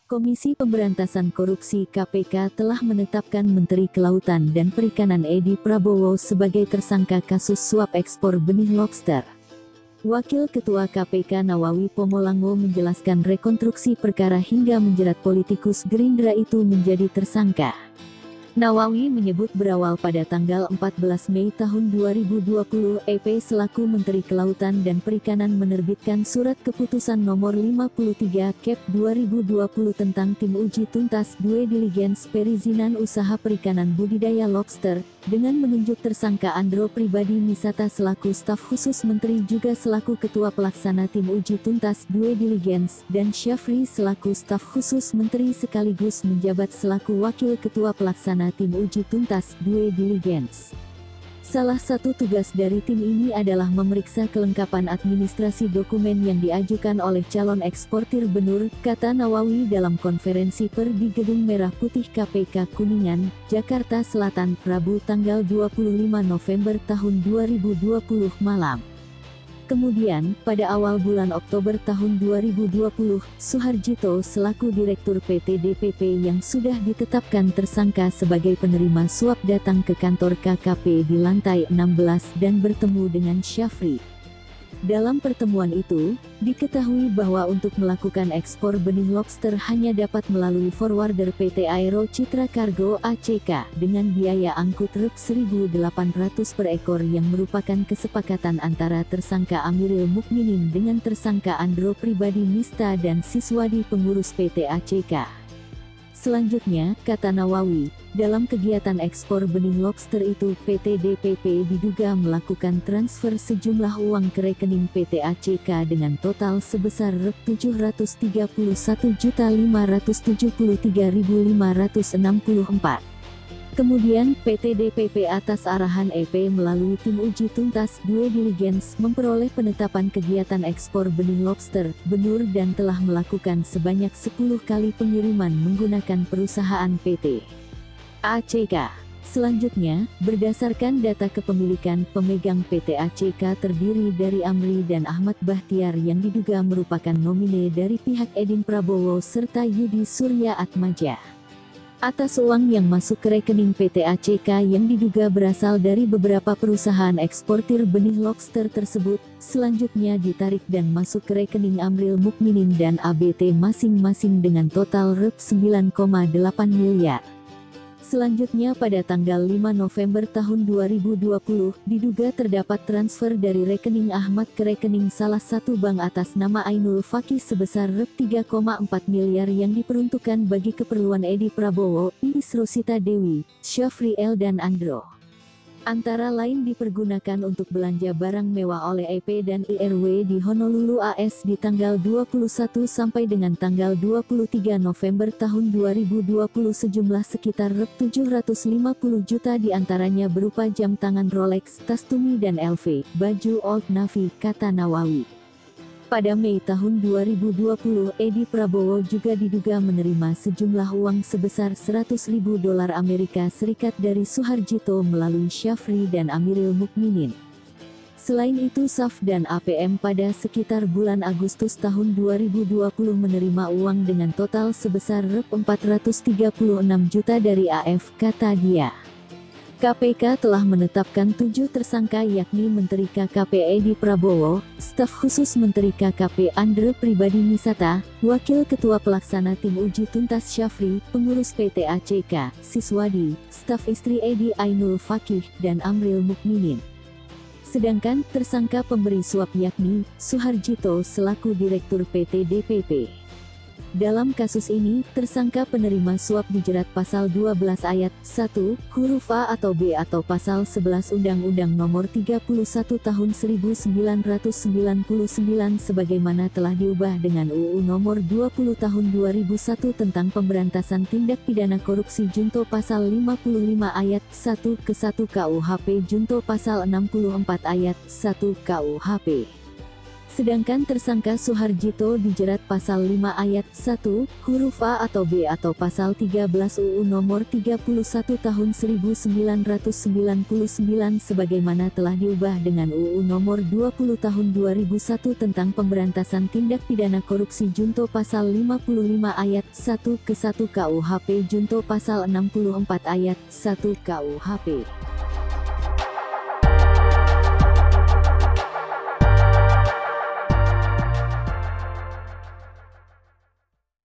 Komisi Pemberantasan Korupsi (KPK) telah menetapkan Menteri Kelautan dan Perikanan Edi Prabowo sebagai tersangka kasus suap ekspor benih lobster. Wakil Ketua KPK Nawawi Pomolango menjelaskan rekonstruksi perkara hingga menjerat politikus Gerindra itu menjadi tersangka. Nawawi menyebut berawal pada tanggal 14 Mei tahun 2020, EP selaku Menteri Kelautan dan Perikanan menerbitkan Surat Keputusan Nomor 53/2020 tentang Tim Uji Tuntas Due Diligence Perizinan Usaha Perikanan Budidaya Lobster, dengan menunjuk tersangka Andro Pribadi Misata selaku staf khusus Menteri juga selaku Ketua Pelaksana Tim Uji Tuntas Due Diligence, dan Syafri selaku staf khusus Menteri sekaligus menjabat selaku Wakil Ketua Pelaksana Tim Uji Tuntas Due Diligence. Salah satu tugas dari tim ini adalah memeriksa kelengkapan administrasi dokumen yang diajukan oleh calon eksportir benur, kata Nawawi dalam konferensi pers di Gedung Merah Putih KPK Kuningan, Jakarta Selatan, Rabu tanggal 25 November tahun 2020 malam. Kemudian, pada awal bulan Oktober tahun 2020, Suharjito selaku Direktur PT DPP yang sudah ditetapkan tersangka sebagai penerima suap datang ke kantor KKP di lantai 16 dan bertemu dengan Syafri. Dalam pertemuan itu, diketahui bahwa untuk melakukan ekspor benih lobster hanya dapat melalui forwarder PT Aero Citra Cargo (ACK) dengan biaya angkut Rp1.800 per ekor yang merupakan kesepakatan antara tersangka Amiril Mukminin dengan tersangka Andro Pribadi Mista dan Siswadi pengurus PT ACK. Selanjutnya, kata Nawawi, dalam kegiatan ekspor benih lobster itu PT DPP diduga melakukan transfer sejumlah uang ke rekening PT ACK dengan total sebesar Rp703.573.564. Kemudian, PT DPP atas arahan EP melalui Tim Uji Tuntas Due Diligence memperoleh penetapan kegiatan ekspor benih lobster, benur dan telah melakukan sebanyak 10 kali pengiriman menggunakan perusahaan PT ACK. Selanjutnya, berdasarkan data kepemilikan, pemegang PT ACK terdiri dari Amri dan Ahmad Bahtiar yang diduga merupakan nomine dari pihak Edi Prabowo serta Yudi Surya Atmaja. Atas uang yang masuk ke rekening PT ACK yang diduga berasal dari beberapa perusahaan eksportir benih lobster tersebut, selanjutnya ditarik dan masuk ke rekening Amril Mukminin dan ABT masing-masing dengan total Rp9,8 miliar. Selanjutnya pada tanggal 5 November tahun 2020, diduga terdapat transfer dari rekening Ahmad ke rekening salah satu bank atas nama Ainul Fakih sebesar Rp3,4 miliar yang diperuntukkan bagi keperluan Edi Prabowo, Iis Rosita Dewi, Syafri L dan Andro. Antara lain dipergunakan untuk belanja barang mewah oleh EP dan IRW di Honolulu AS di tanggal 21 sampai dengan tanggal 23 November tahun 2020 sejumlah sekitar Rp750 juta diantaranya berupa jam tangan Rolex, tas Tumi dan LV, baju Old Navy, kata Nawawi. Pada Mei tahun 2020, Edi Prabowo juga diduga menerima sejumlah uang sebesar $100.000 Amerika Serikat dari Suharjito melalui Syafri dan Amiril Mukminin. Selain itu SAF dan APM pada sekitar bulan Agustus tahun 2020 menerima uang dengan total sebesar Rp436 juta dari AF, kata dia. KPK telah menetapkan 7 tersangka yakni Menteri KKP Edi Prabowo, staf khusus Menteri KKP Andro Pribadi Misata, Wakil Ketua Pelaksana Tim Uji Tuntas Syafri, pengurus PT ACK, Siswadi, staf istri Edi Ainul Fakih, dan Amril Mukminin. Sedangkan tersangka pemberi suap yakni Suharjito selaku Direktur PT DPP. Dalam kasus ini, tersangka penerima suap dijerat pasal 12 ayat 1, huruf A atau B atau pasal 11 Undang-Undang Nomor 31 Tahun 1999 sebagaimana telah diubah dengan UU Nomor 20 Tahun 2001 tentang Pemberantasan Tindak Pidana Korupsi junto pasal 55 ayat 1 ke 1 KUHP junto pasal 64 ayat 1 KUHP. Sedangkan tersangka Suharjito dijerat pasal 5 ayat 1, huruf A atau B atau pasal 13 UU nomor 31 tahun 1999 sebagaimana telah diubah dengan UU nomor 20 tahun 2001 tentang pemberantasan tindak pidana korupsi junto pasal 55 ayat 1 ke 1 KUHP junto pasal 64 ayat 1 KUHP.